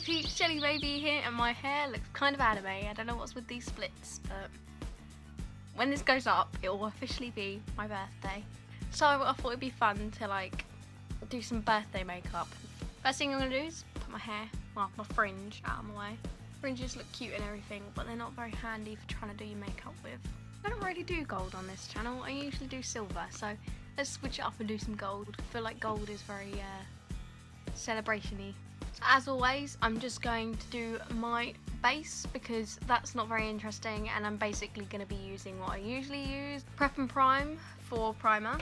Peeps, Jellybaby here, and my hair looks kind of anime. I don't know what's with these splits, but when this goes up, it will officially be my birthday. So I thought it'd be fun to like do some birthday makeup. First thing I'm gonna do is put my hair, well, my fringe out of my way. Fringes look cute and everything, but they're not very handy for trying to do your makeup with. I don't really do gold on this channel. I usually do silver, so let's switch it up and do some gold. I feel like gold is very celebration-y. So as always, I'm just going to do my base because that's not very interesting, and I'm basically going to be using what I usually use. Prep and Prime for primer.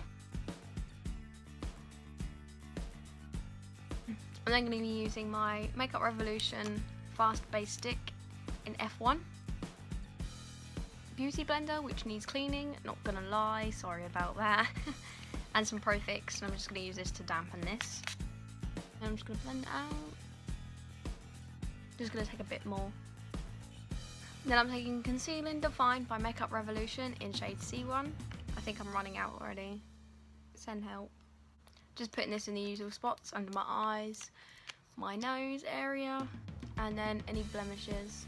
I'm then going to be using my Makeup Revolution Fast Base Stick in F1. Beauty blender, which needs cleaning, not gonna lie, sorry about that. And some Pro Fix, and I'm just gonna use this to dampen this. And I'm just gonna blend it out. Just gonna take a bit more. Then I'm taking Conceal and Define by Makeup Revolution in shade C1. I think I'm running out already. Send help. Just putting this in the usual spots under my eyes, my nose area, and then any blemishes,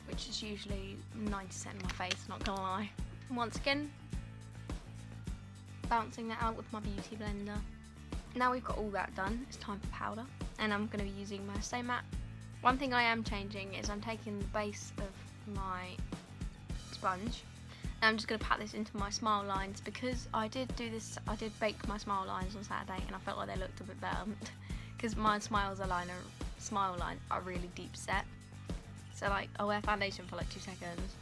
which is usually 90% of my face, not gonna lie. And once again, bouncing that out with my beauty blender. Now we've got all that done, it's time for powder, and I'm gonna be using my Stay Matte. One thing I am changing is I'm taking the base of my sponge, and I'm just gonna pat this into my smile lines because I did bake my smile lines on Saturday, and I felt like they looked a bit better because my smile line are really deep set. So like, I'll wear foundation for like 2 seconds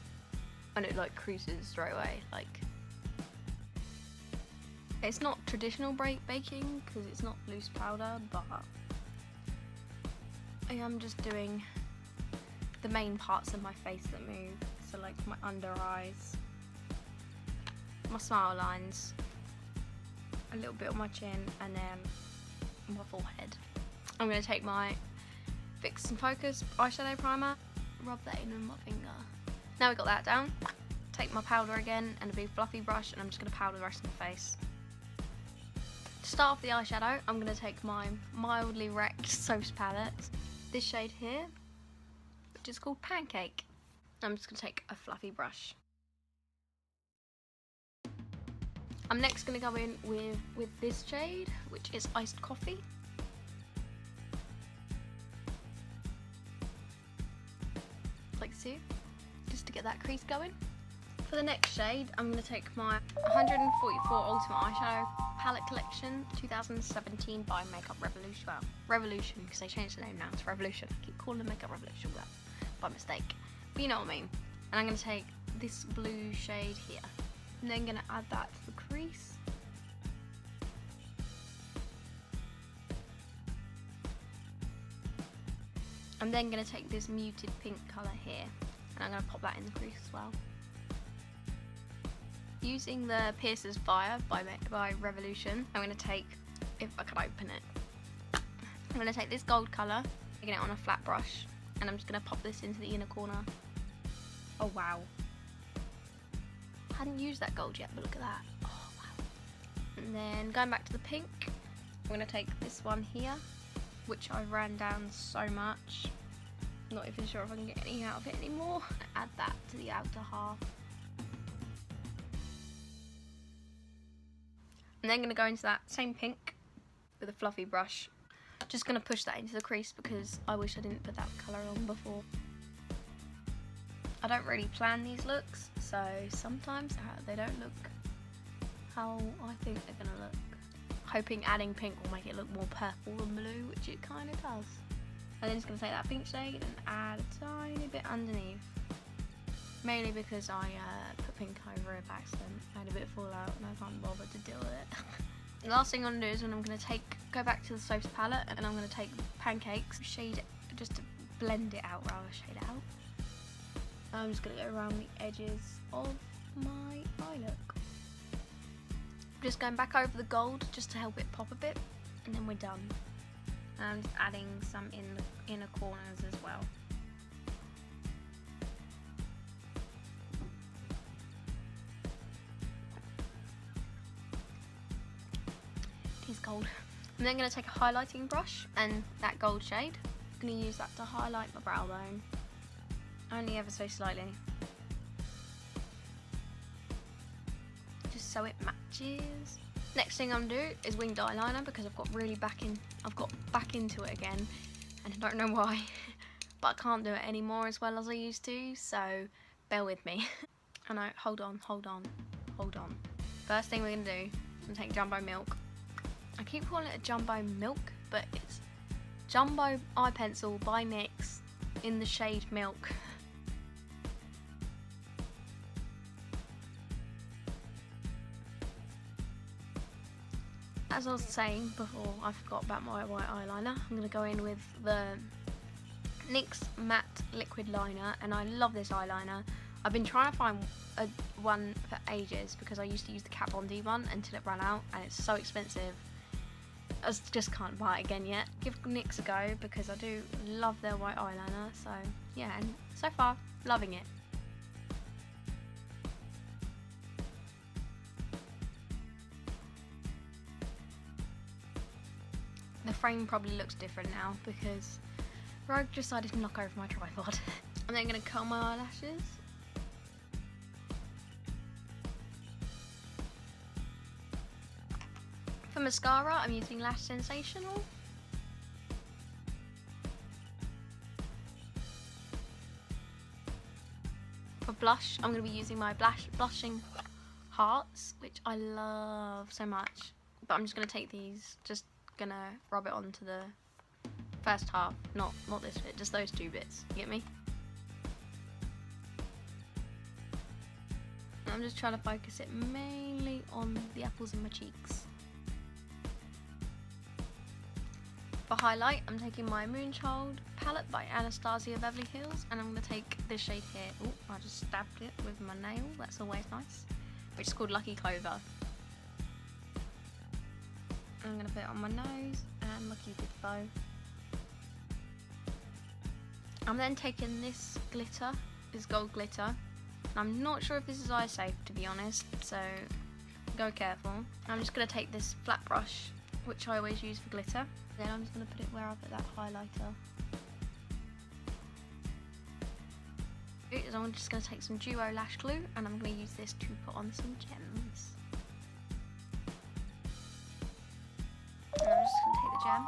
and it like creases straight away. Like, it's not traditional baking because it's not loose powder, but I am just doing the main parts of my face that move. So like my under eyes, my smile lines, a little bit on my chin, and then my forehead. I'm going to take my Fix and Focus eyeshadow primer, rub that in with my finger. Now we got that down, take my powder again and a big fluffy brush, and I'm just going to powder the rest of my face. To start off the eyeshadow, I'm going to take my mildly wrecked Soaps palette, this shade here, which is called Pancake. I'm just going to take a fluffy brush. I'm next going to go in with this shade, which is Iced Coffee. Like so, just to get that crease going. For the next shade, I'm going to take my 144 Ultimate Eyeshadow Palette Collection 2017 by Makeup Revolution. Well, Revolution, because they changed the name now to Revolution. I keep calling it Makeup Revolution by mistake, but you know what I mean. And I'm going to take this blue shade here, and then going to add that to the crease. I'm then going to take this muted pink colour here, and I'm going to pop that in the crease as well. Using the Piercer's Fire by Revolution, I'm going to take, if I could open it, I'm going to take this gold colour, taking it on a flat brush, and I'm just going to pop this into the inner corner. Oh wow. I hadn't used that gold yet, but look at that. Oh wow. And then going back to the pink, I'm going to take this one here, which I ran down so much. Not even sure if I can get any out of it anymore. Add that to the outer half. I'm then going to go into that same pink with a fluffy brush. Just going to push that into the crease because I wish I didn't put that colour on before. I don't really plan these looks, so sometimes they don't look how I think they're going to look. Hoping adding pink will make it look more purple than blue, which it kind of does. And then just going to take that pink shade and add a tiny bit underneath. Mainly because I put pink over it by accident. I had a bit of fallout and I can't bother to deal with it. The last thing I'm going to do is when I'm going to go back to the Soaps palette, and I'm going to take Pancakes, shade, just to blend it out rather shade it out. I'm just going to go around the edges of my eye look. Just going back over the gold just to help it pop a bit, and then we're done. And I'm just adding some in the inner corners as well. It is gold. I'm then going to take a highlighting brush and that gold shade, going to use that to highlight my brow bone. Only ever so slightly. Just so it matches. Next thing I'm going to do is winged eyeliner because I've got back into it again. And I don't know why. But I can't do it anymore as well as I used to. So bear with me. I know, hold on. First thing we're going to do, I'm going to take Jumbo Milk. I keep calling it a Jumbo Milk, but it's Jumbo Eye Pencil by NYX in the shade Milk. As I was saying before, I forgot about my white eyeliner. I'm going to go in with the NYX Matte Liquid Liner, and I love this eyeliner. I've been trying to find one for ages because I used to use the Kat Von D one until it ran out, and it's so expensive. I just can't buy it again yet. Give NYX a go because I do love their white eyeliner. So yeah, and so far, loving it. The frame probably looks different now because Rogue decided to knock over my tripod. I'm then going to curl my eyelashes. For mascara, I'm using Lash Sensational. For blush, I'm going to be using my Blushing Hearts, which I love so much. But I'm just going to take these, just going to rub it onto the first half, not this bit, just those two bits. You get me? I'm just trying to focus it mainly on the apples in my cheeks. For highlight, I'm taking my Moonchild palette by Anastasia Beverly Hills, and I'm going to take this shade here. Oh, I just stabbed it with my nail, that's always nice. Which is called Lucky Clover. I'm going to put it on my nose and my Cupid bow. I'm then taking this glitter, this gold glitter. And I'm not sure if this is eye safe, to be honest, so go careful. I'm just going to take this flat brush, which I always use for glitter. Then I'm just going to put it where I put that highlighter. I'm just going to take some Duo Lash Glue, and I'm going to use this to put on some gems. And I'm just going to take the gem.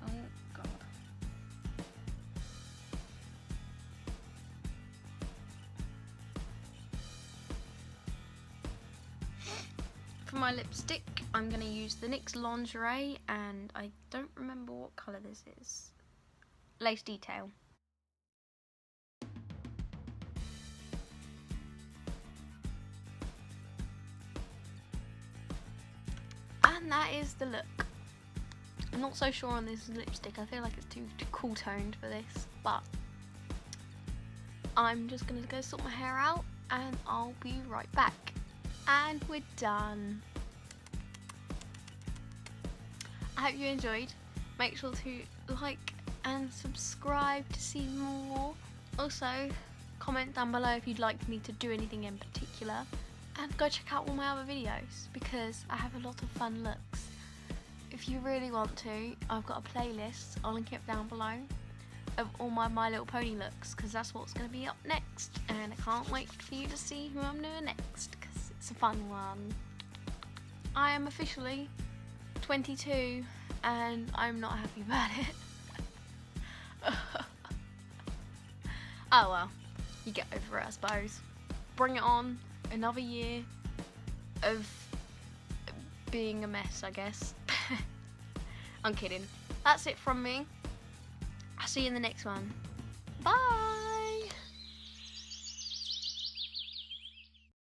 Oh god. For my lipstick, I'm going to use the NYX Lingerie, and I don't remember what colour this is. Lace Detail. And that is the look. I'm not so sure on this lipstick. I feel like it's too cool toned for this, but I'm just going to go sort my hair out and I'll be right back. And we're done. I hope you enjoyed. Make sure to like and subscribe to see more. Also, comment down below if you'd like me to do anything in particular. And go check out all my other videos because I have a lot of fun looks. If you really want to, I've got a playlist, I'll link it down below, of all my My Little Pony looks, because that's what's going to be up next. And I can't wait for you to see who I'm doing next because it's a fun one. I am officially 22 and I'm not happy about it. Oh well, you get over it I suppose. Bring it on, another year of being a mess I guess. I'm kidding. That's it from me. I'll see you in the next one. Bye!